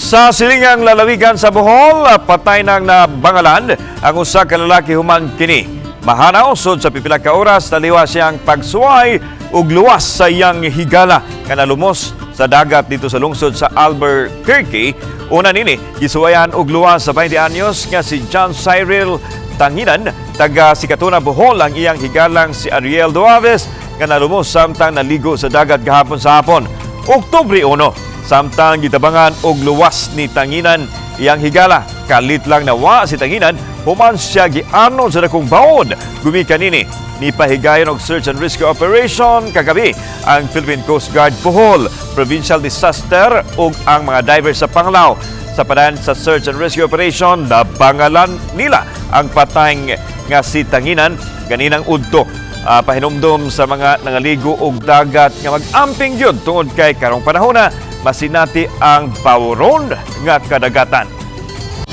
Sa silingang lalawigan sa Bohol, patay nang nabangalan ang usa ka lalaki human kini. Mahanaw sud sa pipila ka oras taliwa siyang pagsuway ug luwas sa iyang higala nga nalumos sa dagat dito sa lungsod sa Albuquerque. Una nini gisuwayan og luwas sa 20 anyos nga si John Cyril Tanginan, taga Sikatuna, Bohol. Ang iyang higalang si Ariel Duaves nga nalumos samtang naligo sa dagat gahapon sa hapon. Oktubre 1, samtang gitabangan og luwas ni Tanginan iyang higala. Kalit lang nawa si Tanginan human siya gianon sa dakong baod. Gumikan nini ni pahigayon og search and rescue operation kagabi ang Philippine Coast Guard Bohol Provincial Disaster ug ang mga divers sa Panglao. Sa padayon sa search and rescue operation, nabangalan nila ang patay nga si Tanginan ganinang udto. Pahinumdom sa mga nangaligo og dagat nga mag-amping gyud tungod kay karong panahon na masinati ang bawron nga kadagatan.